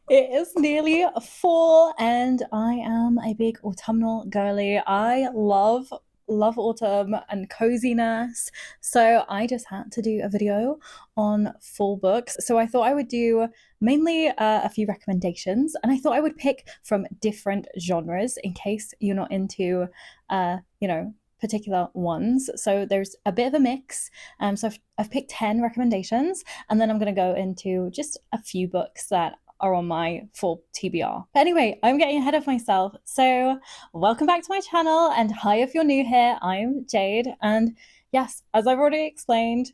It is nearly fall, and I am a big autumnal girly. I love autumn and coziness. So I just had to do a video on fall books. So I thought I would do mainly a few recommendations, and I thought I would pick from different genres in case you're not into, particular ones. So there's a bit of a mix. So I've picked 10 recommendations, and then I'm going to go into just a few books that are on my full TBR. But anyway, I'm getting ahead of myself. So, welcome back to my channel, and hi if you're new here. I'm Jade, and yes, as I've already explained,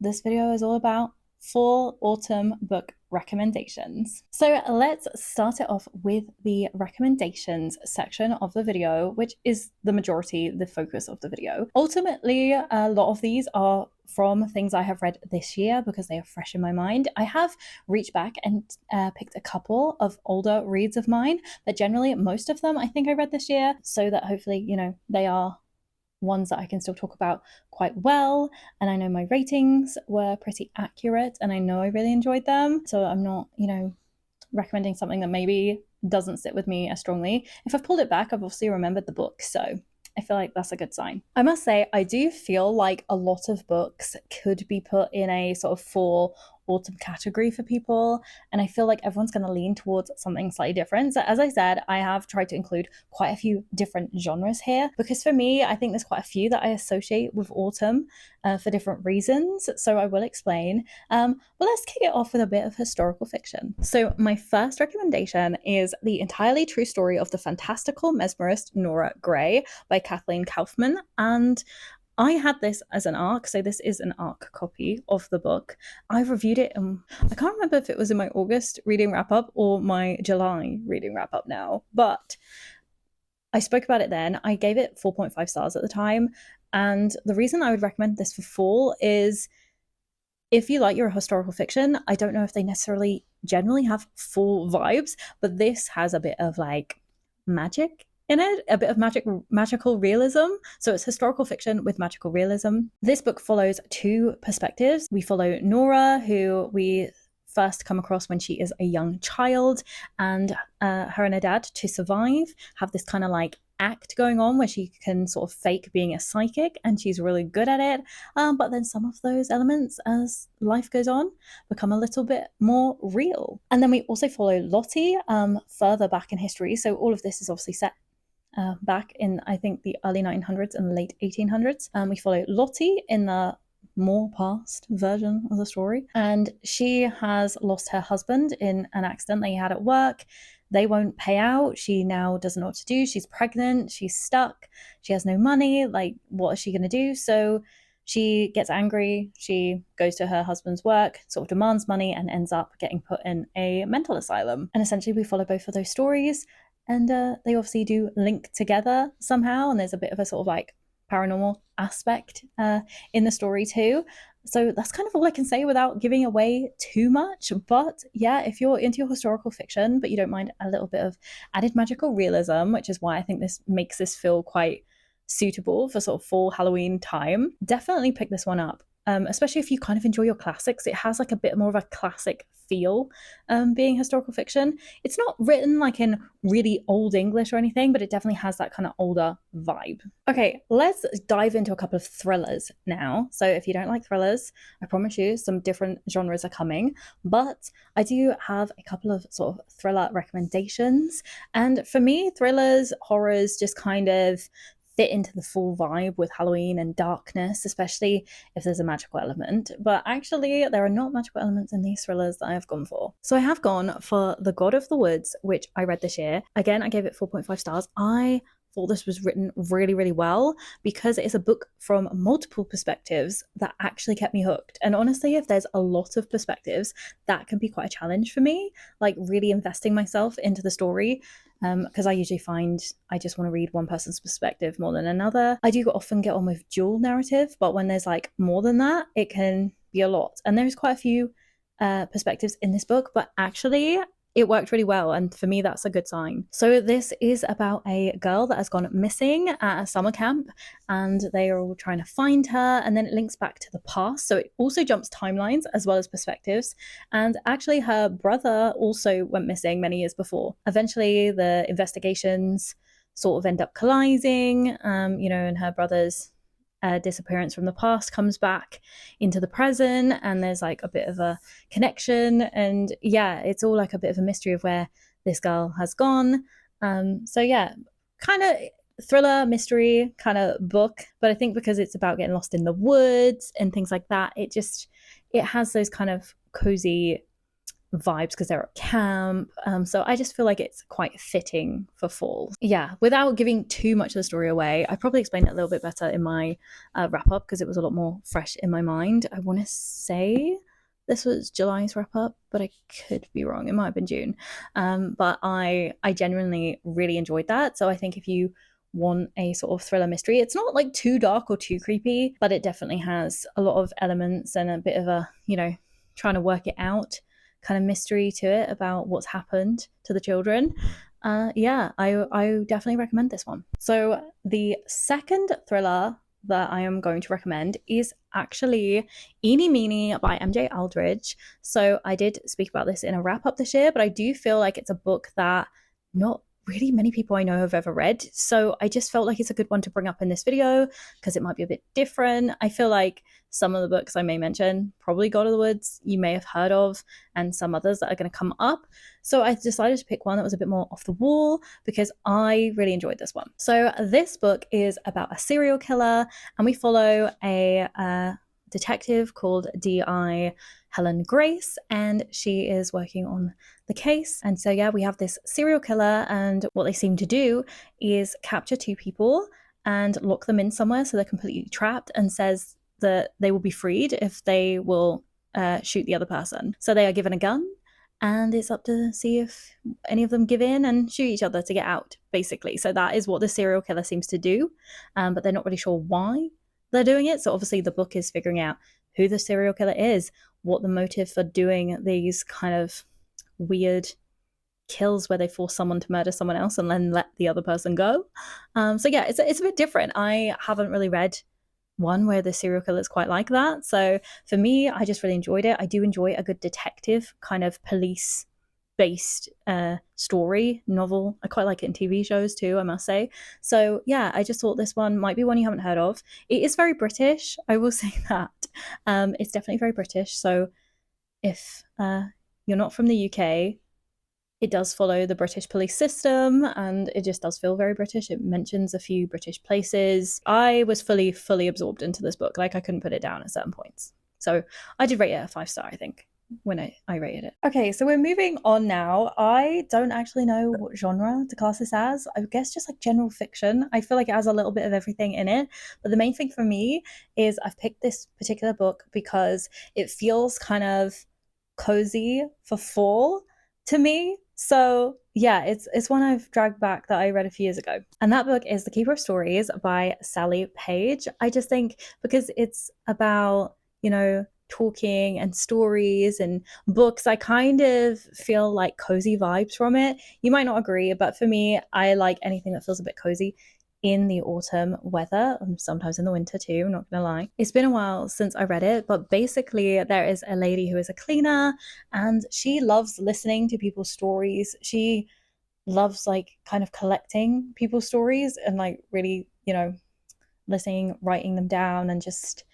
this video is all about fall autumn book recommendations. So let's start it off with the recommendations section of the video, which is the majority, the focus of the video. Ultimately, a lot of these are from things I have read this year because they are fresh in my mind. I have reached back and picked a couple of older reads of mine, but generally most of them I think I read this year, so that hopefully, they are ones that I can still talk about quite well. And I know my ratings were pretty accurate, and I know I really enjoyed them. So I'm not, recommending something that maybe doesn't sit with me as strongly. If I've pulled it back, I've obviously remembered the book. So I feel like that's a good sign. I must say, I do feel like a lot of books could be put in a sort of fall autumn category for people, and I feel like everyone's going to lean towards something slightly different. So as I said, I have tried to include quite a few different genres here, because for me, I think there's quite a few that I associate with autumn for different reasons, so I will explain. But let's kick it off with a bit of historical fiction. So my first recommendation is The Entirely True Story of the Fantastical Mesmerist Nora Gray by Kathleen Kaufman, and I had this as an ARC, so this is an ARC copy of the book. I reviewed it, I can't remember if it was in my August reading wrap up or my July reading wrap up now, but I spoke about it then. I gave it 4.5 stars at the time, and the reason I would recommend this for fall is if you like your historical fiction, I don't know if they necessarily generally have fall vibes, but this has a bit of like magic in it, a bit of magical realism. So it's historical fiction with magical realism. This book follows two perspectives. We follow Nora, who we first come across when she is a young child, and her and her dad, to survive, have this kind of like act going on where she can sort of fake being a psychic, and she's really good at it. But then some of those elements, as life goes on, become a little bit more real. And then we also follow Lottie further back in history. So all of this is obviously set back in, I think, the early 1900s and late 1800s. We follow Lottie in the more past version of the story, and she has lost her husband in an accident that he had at work. They won't pay out. She now doesn't know what to do. She's pregnant. She's stuck. She has no money. Like, what is she going to do? So she gets angry. She goes to her husband's work, sort of demands money, and ends up getting put in a mental asylum. And essentially, we follow both of those stories, and they obviously do link together somehow. And there's a bit of a sort of like paranormal aspect in the story too. So that's kind of all I can say without giving away too much. But yeah, if you're into your historical fiction, but you don't mind a little bit of added magical realism, which is why I think this makes this feel quite suitable for sort of fall Halloween time, definitely pick this one up. Especially if you kind of enjoy your classics. It has like a bit more of a classic feel, being historical fiction. It's not written like in really old English or anything, but it definitely has that kind of older vibe. Okay, let's dive into a couple of thrillers now. So if you don't like thrillers, I promise you some different genres are coming, but I do have a couple of sort of thriller recommendations. And for me, thrillers, horrors just kind of fit into the full vibe with Halloween and darkness, especially if there's a magical element. But actually, there are not magical elements in these thrillers that I have gone for. So I have gone for The God of the Woods, which I read this year. Again, I gave it 4.5 stars. I thought this was written really, really well because it is a book from multiple perspectives that actually kept me hooked. And honestly, if there's a lot of perspectives, that can be quite a challenge for me, like really investing myself into the story. Because I usually find I just want to read one person's perspective more than another. I do often get on with dual narrative, but when there's like more than that, it can be a lot. And there's quite a few perspectives in this book, but actually it worked really well, and for me that's a good sign. So this is about a girl that has gone missing at a summer camp, and they are all trying to find her, and then it links back to the past, so it also jumps timelines as well as perspectives. And actually her brother also went missing many years before. Eventually the investigations sort of end up colliding, and her brother's disappearance from the past comes back into the present, and there's like a bit of a connection, and yeah, it's all like a bit of a mystery of where this girl has gone. So yeah, kind of thriller mystery kind of book, but I think because it's about getting lost in the woods and things like that, it has those kind of cozy vibes because they're at camp. So I just feel like it's quite fitting for fall. Yeah, without giving too much of the story away, I probably explained it a little bit better in my wrap up because it was a lot more fresh in my mind. I want to say this was July's wrap up, but I could be wrong. It might have been June. But I genuinely really enjoyed that. So I think if you want a sort of thriller mystery, it's not like too dark or too creepy, but it definitely has a lot of elements and a bit of a, trying to work it out kind of mystery to it about what's happened to the children. I definitely recommend this one. So the second thriller that I am going to recommend is actually Eeny, Meeny by MJ Aldridge. So I did speak about this in a wrap up this year, but I do feel like it's a book that not really many people I know have ever read. So I just felt like it's a good one to bring up in this video because it might be a bit different. I feel like some of the books I may mention, probably God of the Woods, you may have heard of, and some others that are going to come up. So I decided to pick one that was a bit more off the wall because I really enjoyed this one. So this book is about a serial killer, and we follow a detective called D.I. Helen Grace, and she is working on the case. And so yeah, we have this serial killer, and what they seem to do is capture two people and lock them in somewhere so they're completely trapped, and says that they will be freed if they will shoot the other person. So they are given a gun, and it's up to see if any of them give in and shoot each other to get out, basically. So that is what the serial killer seems to do, but they're not really sure why they're doing it. So obviously the book is figuring out who the serial killer is, what the motive for doing these kind of weird kills where they force someone to murder someone else and then let the other person go. So yeah, it's a bit different. I haven't really read one where the serial killer is quite like that. So for me, I just really enjoyed it. I do enjoy a good detective kind of police based story novel. I quite like it in TV shows too, I must say. So yeah, I just thought this one might be one you haven't heard of. It is very British, I will say that. It's definitely very British. So if you're not from the UK, it does follow the British police system, and it just does feel very British. It mentions a few British places. I was fully absorbed into this book. Like, I couldn't put it down at certain points. So I did rate it a 5-star, I think, when I rated it. Okay, so we're moving on now. I don't actually know what genre to class this as. I guess just like general fiction. I feel like it has a little bit of everything in it. But the main thing for me is I've picked this particular book because it feels kind of cozy for fall to me. So yeah, it's one I've dragged back that I read a few years ago. And that book is The Keeper of Stories by Sally Page. I just think because it's about, talking and stories and books, I kind of feel like cozy vibes from it. You might not agree, but for me, I like anything that feels a bit cozy in the autumn weather, and sometimes in the winter too, I'm not gonna lie. It's been a while since I read it, but basically there is a lady who is a cleaner, and she loves listening to people's stories. She loves like kind of collecting people's stories and like really, listening, writing them down, and just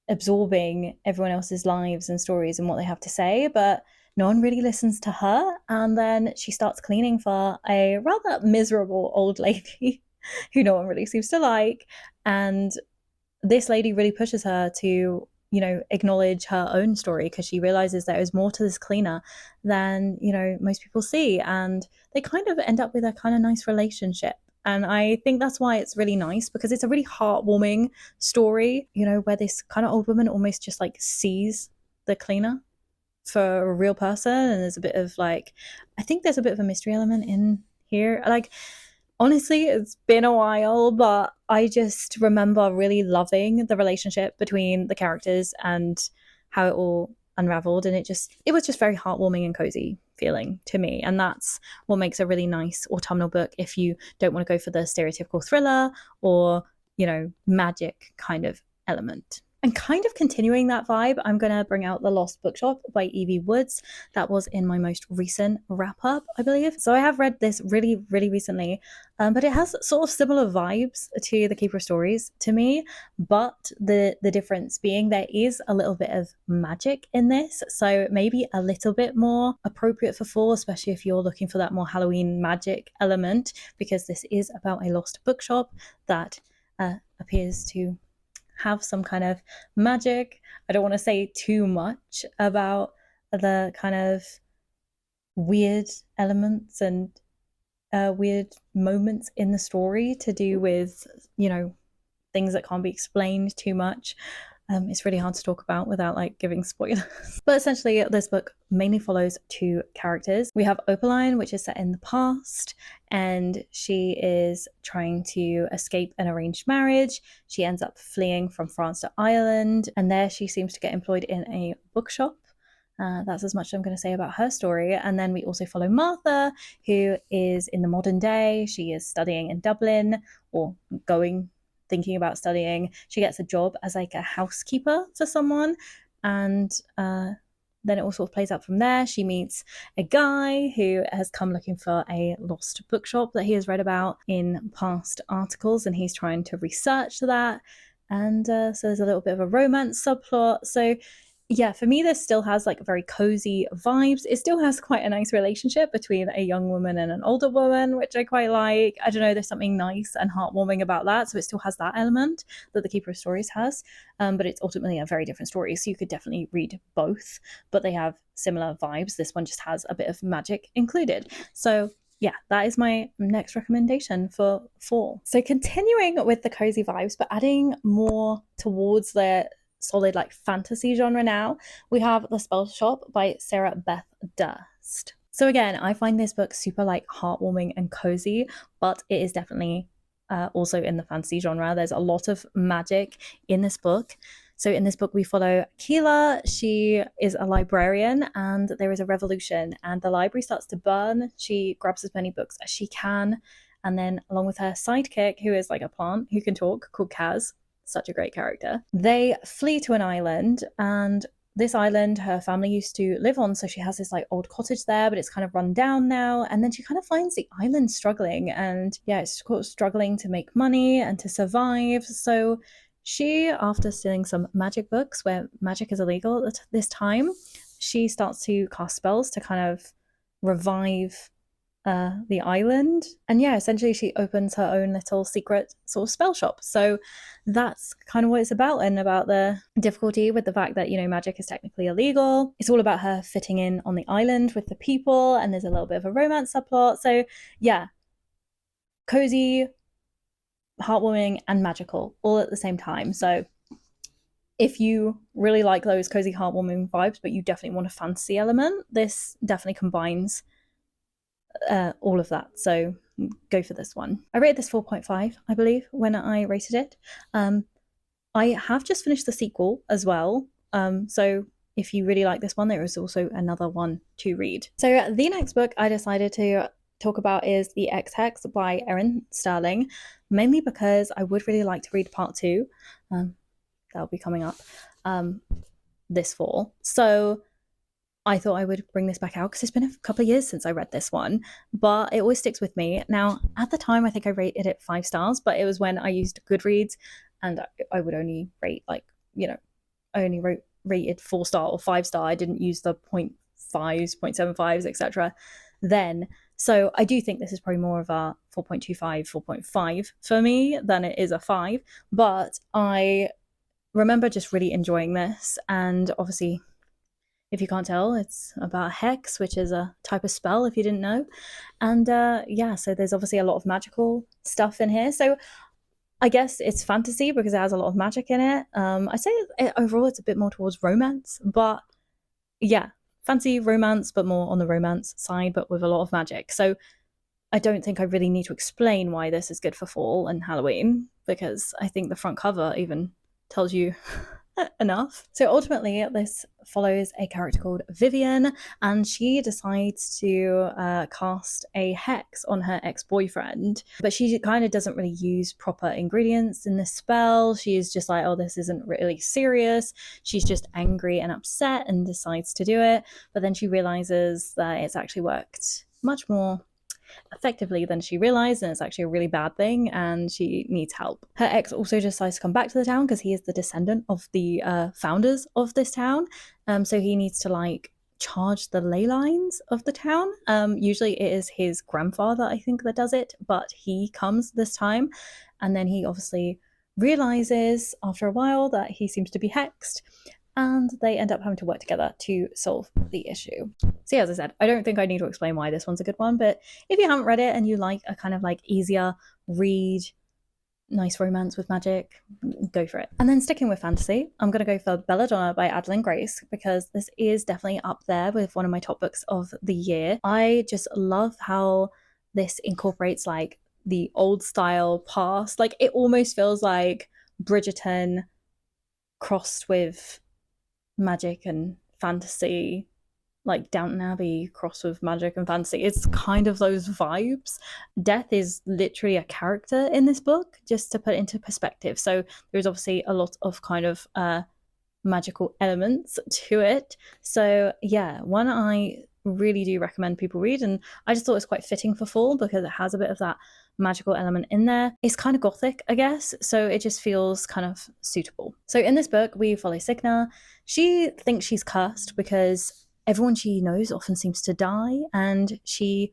absorbing everyone else's lives and stories and what they have to say. But no one really listens to her, and then she starts cleaning for a rather miserable old lady who no one really seems to like. And this lady really pushes her to, acknowledge her own story, because she realizes there is more to this cleaner than, most people see. And they kind of end up with a kind of nice relationship. And I think that's why it's really nice, because it's a really heartwarming story, where this kind of old woman almost just like sees the cleaner for a real person. And there's a bit of like, I think there's a bit of a mystery element in here. Like, honestly, it's been a while, but I just remember really loving the relationship between the characters and how it all unraveled, and it was just very heartwarming and cozy feeling to me. And that's what makes a really nice autumnal book if you don't want to go for the stereotypical thriller or, magic kind of element. And kind of continuing that vibe, I'm going to bring out The Lost Bookshop by Evie Woods. That was in my most recent wrap up, I believe. So I have read this really, really recently, but it has sort of similar vibes to The Keeper of Stories to me. But the difference being there is a little bit of magic in this. So maybe a little bit more appropriate for fall, especially if you're looking for that more Halloween magic element, because this is about a lost bookshop that appears to have some kind of magic. I don't want to say too much about the kind of weird elements and weird moments in the story to do with, things that can't be explained too much. It's really hard to talk about without giving spoilers. But essentially, this book mainly follows two characters. We have Opaline, which is set in the past, and she is trying to escape an arranged marriage. She ends up fleeing from France to Ireland, and there she seems to get employed in a bookshop. That's as much as I'm going to say about her story. And then we also follow Martha, who is in the modern day. She is studying in Dublin, or thinking about studying. She gets a job as a housekeeper for someone, and then it all sort of plays out from there. She meets a guy who has come looking for a lost bookshop that he has read about in past articles, and he's trying to research that. And so there's a little bit of a romance subplot. So yeah, for me, this still has very cozy vibes. It still has quite a nice relationship between a young woman and an older woman, which I quite like. I don't know, there's something nice and heartwarming about that. So it still has that element that The Keeper of Stories has, but it's ultimately a very different story. So you could definitely read both, but they have similar vibes. This one just has a bit of magic included. So yeah, that is my next recommendation for fall. So continuing with the cozy vibes, but adding more towards the solid fantasy genre now, we have The Spellshop by Sarah Beth Durst. So again, I find this book super heartwarming and cozy, but it is definitely also in the fantasy genre. There's a lot of magic in this book. So in this book, we follow Keela. She is a librarian, and there is a revolution, and the library starts to burn. She grabs as many books as she can, and then along with her sidekick, who is a plant who can talk, called Kaz, such a great character, they flee to an island. And this island her family used to live on, so she has this old cottage there, but it's kind of run down now. And then she kind of finds the island struggling, and it's struggling to make money and to survive. So she, after stealing some magic books where magic is illegal at this time, she starts to cast spells to kind of revive the island. And essentially she opens her own little secret sort of spell shop. So that's kind of what it's about, and about the difficulty with the fact that, magic is technically illegal. It's all about her fitting in on the island with the people, and there's a little bit of a romance subplot. So yeah, cozy, heartwarming, and magical all at the same time. So if you really like those cozy, heartwarming vibes, but you definitely want a fantasy element, this definitely combines all of that. So go for this one. I rated this 4.5, I believe, when I rated it. I have just finished the sequel as well. So if you really like this one, there is also another one to read. So the next book I decided to talk about is The Ex Hex by Erin Stirling, mainly because I would really like to read part 2. That'll be coming up this fall. So I thought I would bring this back out because it's been a couple of years since I read this one, but it always sticks with me. Now, at the time, I think I rated it 5 stars, but it was when I used Goodreads, and I would only rate I only rated 4-star or 5-star. I didn't use the 0.5s, 0.75s, etc. then. So I do think this is probably more of a 4.25, 4.5 for me than it is a 5. But I remember just really enjoying this, and obviously, if you can't tell, it's about hex, which is a type of spell, if you didn't know. And so there's obviously a lot of magical stuff in here. So I guess it's fantasy because it has a lot of magic in it. I'd say overall it's a bit more towards romance, but yeah, fantasy romance, but more on the romance side, but with a lot of magic. So I don't think I really need to explain why this is good for fall and Halloween, because I think the front cover even tells you enough. So ultimately, this follows a character called Vivian, and she decides to cast a hex on her ex-boyfriend. But she kind of doesn't really use proper ingredients in this spell. She's just like, oh, this isn't really serious. She's just angry and upset and decides to do it. But then she realizes that it's actually worked much more effectively than she realized, and it's actually a really bad thing, and she needs help. Her ex also decides to come back to the town because he is the descendant of the founders of this town, so he needs to like charge the ley lines of the town. Usually it is his grandfather, I think, that does it, but he comes this time, and then he obviously realizes after a while that he seems to be hexed, and they end up having to work together to solve the issue. So yeah, as I said, I don't think I need to explain why this one's a good one, but if you haven't read it and you like a kind of like easier read, nice romance with magic, go for it. And then sticking with fantasy, I'm going to go for Belladonna by Adalyn Grace, because this is definitely up there with one of my top books of the year. I just love how this incorporates like the old style past. Like it almost feels like Bridgerton crossed with magic and fantasy, like Downton Abbey crossed with magic and fantasy. It's kind of those vibes. Death is literally a character in this book, just to put it into perspective. So there's obviously a lot of kind of magical elements to it. So yeah, one I really do recommend people read, and I just thought it was quite fitting for fall because it has a bit of that magical element in there. It's kind of gothic, I guess, so it just feels kind of suitable. So in this book, we follow Signa. She thinks she's cursed because everyone she knows often seems to die, and she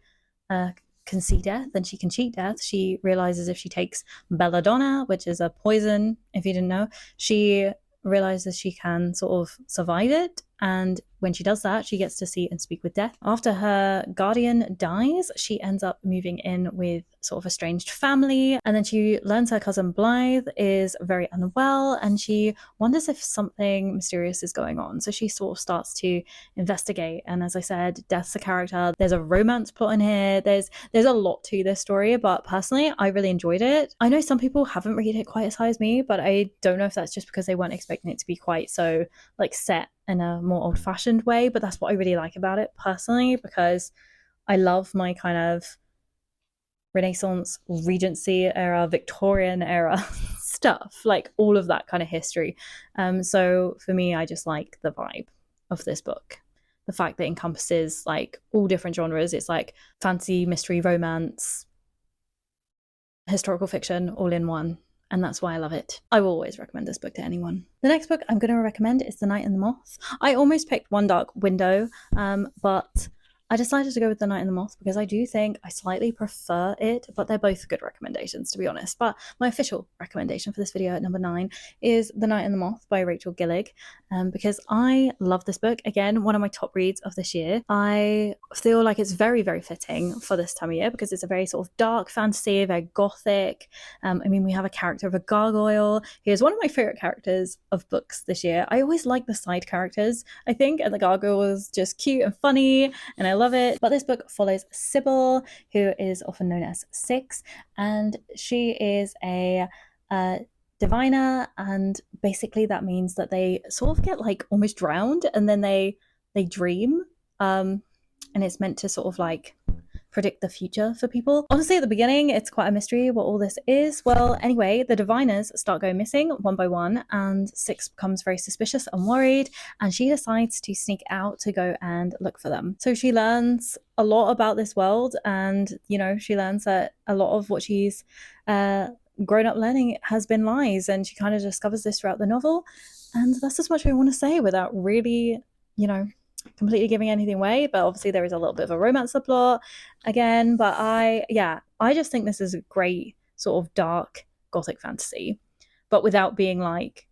can see death and she can cheat death. She realizes if she takes Belladonna, which is a poison, if you didn't know, she realizes she can sort of survive it, and when she does that, she gets to see and speak with death. After her guardian dies, she ends up moving in with sort of estranged family, and then she learns her cousin Blythe is very unwell, and she wonders if something mysterious is going on. So she sort of starts to investigate, and as I said, Death's a character. There's a romance plot in here. There's a lot to this story, but personally, I really enjoyed it. I know some people haven't rated it quite as high as me, but I don't know if that's just because they weren't expecting it to be quite so like set in a more old-fashioned way, but that's what I really like about it personally, because I love my kind of Renaissance, Regency era, Victorian era stuff, like all of that kind of history. So for me, I just like the vibe of this book. The fact that it encompasses like all different genres. It's like fantasy, mystery, romance, historical fiction, all in one. And that's why I love it. I will always recommend this book to anyone. The next book I'm going to recommend is The Night and the Moth. I almost picked One Dark Window, but I decided to go with The Night and the Moth because I do think I slightly prefer it, but they're both good recommendations, to be honest. But my official recommendation for this video at number 9 is The Night and the Moth by Rachel Gillig, because I love this book. Again, one of my top reads of this year. I feel like it's very, very fitting for this time of year because it's a very sort of dark fantasy, very gothic. I mean, we have a character of a gargoyle. He is one of my favorite characters of books this year. I always like the side characters, I think, and the gargoyle was just cute and funny, and I love it. But this book follows Sybil, who is often known as Six, and she is a diviner, and basically that means that they sort of get like almost drowned, and then they dream, and it's meant to sort of like predict the future for people. Honestly, at the beginning, it's quite a mystery what all this is. Well, anyway, the diviners start going missing one by one, and Six becomes very suspicious and worried, and she decides to sneak out to go and look for them. So she learns a lot about this world, and, you know, she learns that a lot of what she's grown up learning has been lies, and she kind of discovers this throughout the novel. And that's as much as I want to say without really, you know, completely giving anything away. But obviously there is a little bit of a romance subplot again, but I just think this is a great sort of dark gothic fantasy, but without being like,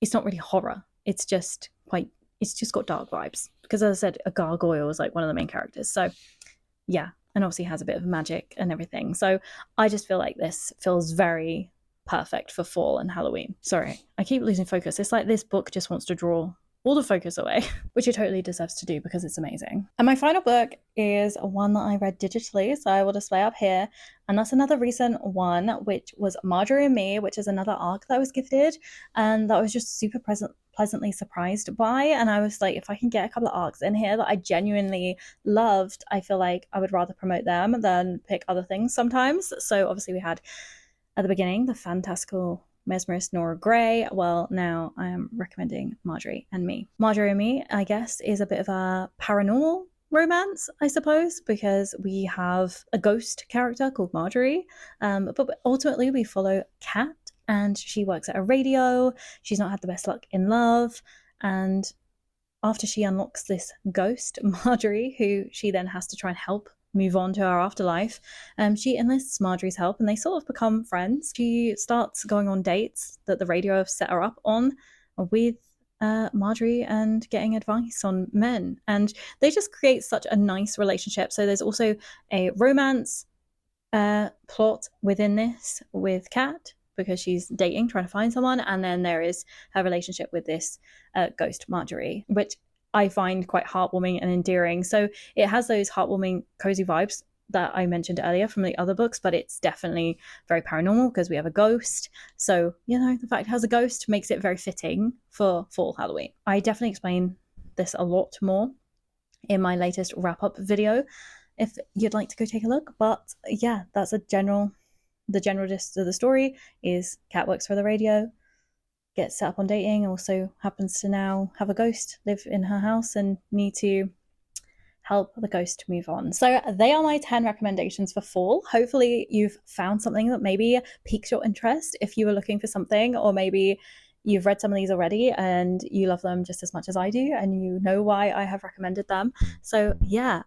it's not really horror, it's just got dark vibes, because as I said, a gargoyle is like one of the main characters. So yeah, and obviously has a bit of magic and everything. So I just feel like this feels very perfect for fall and Halloween. Sorry, I keep losing focus. It's like this book just wants to draw all the focus away, which it totally deserves to do because it's amazing. And my final book is one that I read digitally, so I will display up here, and that's another recent one, which was Marjorie and Me, which is another arc that I was gifted, and that was just super pleasantly surprised by. And I was like, if I can get a couple of arcs in here that I genuinely loved, I feel like I would rather promote them than pick other things sometimes. So obviously we had at the beginning the Fantastical Mesmerist Nora Grey. Well, now I am recommending Marjorie and Me. Marjorie and Me, I guess, is a bit of a paranormal romance, I suppose, because we have a ghost character called Marjorie, but ultimately we follow Kat, and she works at a radio. She's not had the best luck in love, and after she unlocks this ghost, Marjorie, who she then has to try and help move on to her afterlife, she enlists Marjorie's help and they sort of become friends. She starts going on dates that the radio have set her up on with Marjorie and getting advice on men, and they just create such a nice relationship. So there's also a romance plot within this with Kat, because she's dating, trying to find someone, and then there is her relationship with this ghost Marjorie, which I find quite heartwarming and endearing. So it has those heartwarming, cozy vibes that I mentioned earlier from the other books, but it's definitely very paranormal because we have a ghost. So, you know, the fact it has a ghost makes it very fitting for fall Halloween. I definitely explain this a lot more in my latest wrap-up video if you'd like to go take a look. But yeah, that's the general gist of the story is Kat works for the radio, gets set up on dating, also happens to now have a ghost live in her house and need to help the ghost move on. So they are my 10 recommendations for fall. Hopefully you've found something that maybe piques your interest if you were looking for something, or maybe you've read some of these already and you love them just as much as I do and you know why I have recommended them. So yeah,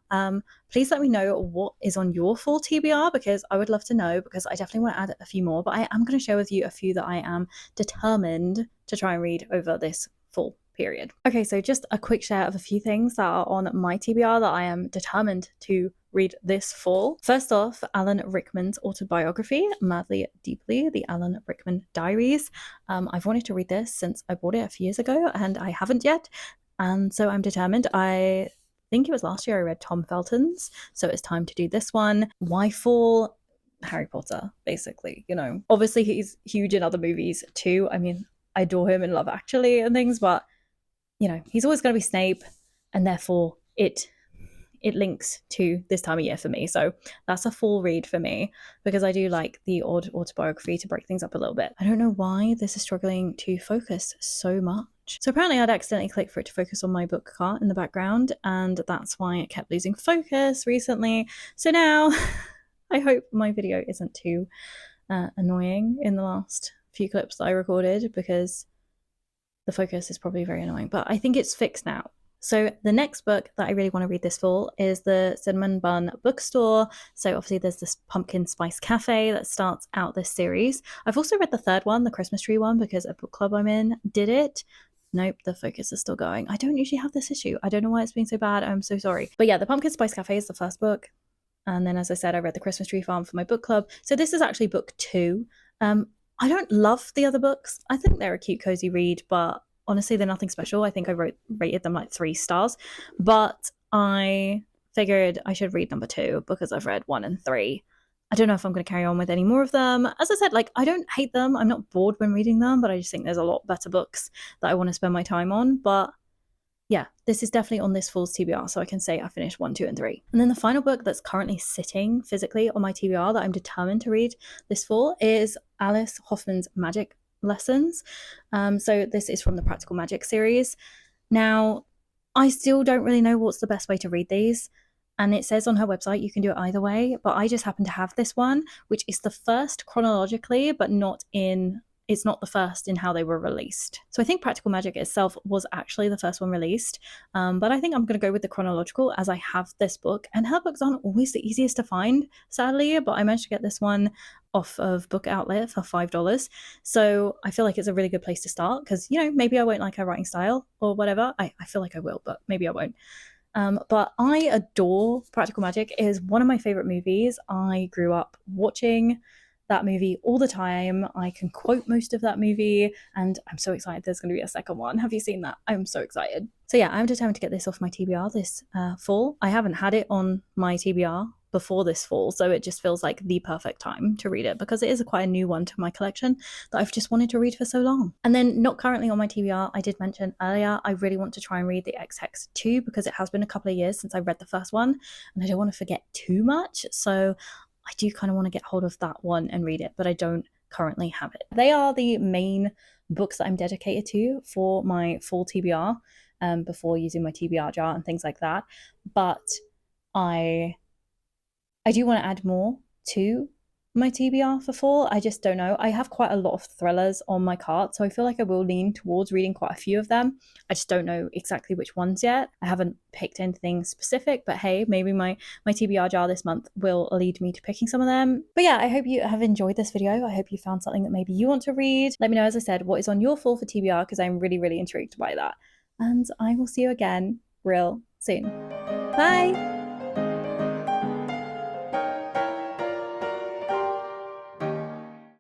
please let me know what is on your fall TBR, because I would love to know, because I definitely want to add a few more, but I am going to share with you a few that I am determined to try and read over this fall period. Okay, so just a quick share of a few things that are on my TBR that I am determined to read this fall. First off, Alan Rickman's autobiography, Madly Deeply, the Alan Rickman Diaries. I've wanted to read this since I bought it a few years ago and I haven't yet, and so I'm determined. I think it was last year I read Tom Felton's, so it's time to do this one. Why fall? Harry Potter, basically, you know. Obviously he's huge in other movies too. I mean, I adore him in Love Actually and things, but you know, he's always going to be Snape, and therefore it links to this time of year for me. So that's a full read for me, because I do like the odd autobiography to break things up a little bit. I don't know why this is struggling to focus so much. So apparently I'd accidentally clicked for it to focus on my book cart in the background, and that's why it kept losing focus recently. So now I hope my video isn't too annoying in the last few clips that I recorded, because the focus is probably very annoying, but I think it's fixed now. So the next book that I really want to read this fall is the Cinnamon Bun Bookstore. So obviously there's this Pumpkin Spice Cafe that starts out this series. I've also read the third one, the Christmas Tree one, because a book club I'm in did it. Nope, the focus is still going. I don't usually have this issue. I don't know why it's been so bad. I'm so sorry. But yeah, the Pumpkin Spice Cafe is the first book. And then, as I said, I read the Christmas Tree Farm for my book club. So this is actually book 2. I don't love the other books. I think they're a cute, cozy read, but honestly, they're nothing special. I think I rated them like 3 stars, but I figured I should read number 2 because I've read 1 and 3. I don't know if I'm going to carry on with any more of them. As I said, like, I don't hate them. I'm not bored when reading them, but I just think there's a lot better books that I want to spend my time on. But yeah, this is definitely on this fall's TBR, so I can say I finished 1, 2, and 3. And then the final book that's currently sitting physically on my TBR that I'm determined to read this fall is Alice Hoffman's Magic Lessons. So this is from the Practical Magic series. Now, I still don't really know what's the best way to read these, and it says on her website you can do it either way, but I just happen to have this one, which is the first chronologically, but it's not the first in how they were released. So I think Practical Magic itself was actually the first one released, but I think I'm going to go with the chronological, as I have this book, and her books aren't always the easiest to find, sadly, but I managed to get this one off of Book Outlet for $5. So I feel like it's a really good place to start, because, you know, maybe I won't like her writing style or whatever. I feel like I will, but maybe I won't. But I adore Practical Magic. It is one of my favorite movies. I grew up watching that movie all the time. I can quote most of that movie, and I'm so excited there's going to be a second one. Have you seen that? I'm so excited. So yeah, I'm determined to get this off my TBR this fall. I haven't had it on my TBR before this fall, so it just feels like the perfect time to read it because it is quite a new one to my collection that I've just wanted to read for so long. And then not currently on my TBR, I did mention earlier, I really want to try and read the Ex Hex 2 because it has been a couple of years since I read the first one and I don't want to forget too much. So I do kind of want to get hold of that one and read it, but I don't currently have it. They are the main books that I'm dedicated to for my full TBR, before using my TBR jar and things like that. But I do want to add more to my TBR for fall. I just don't know. I have quite a lot of thrillers on my cart, so I feel like I will lean towards reading quite a few of them. I just don't know exactly which ones yet. I haven't picked anything specific, but hey, maybe my TBR jar this month will lead me to picking some of them. But yeah, I hope you have enjoyed this video. I hope you found something that maybe you want to read. Let me know, as I said, what is on your fall for TBR, because I'm really, really intrigued by that. And I will see you again real soon. Bye!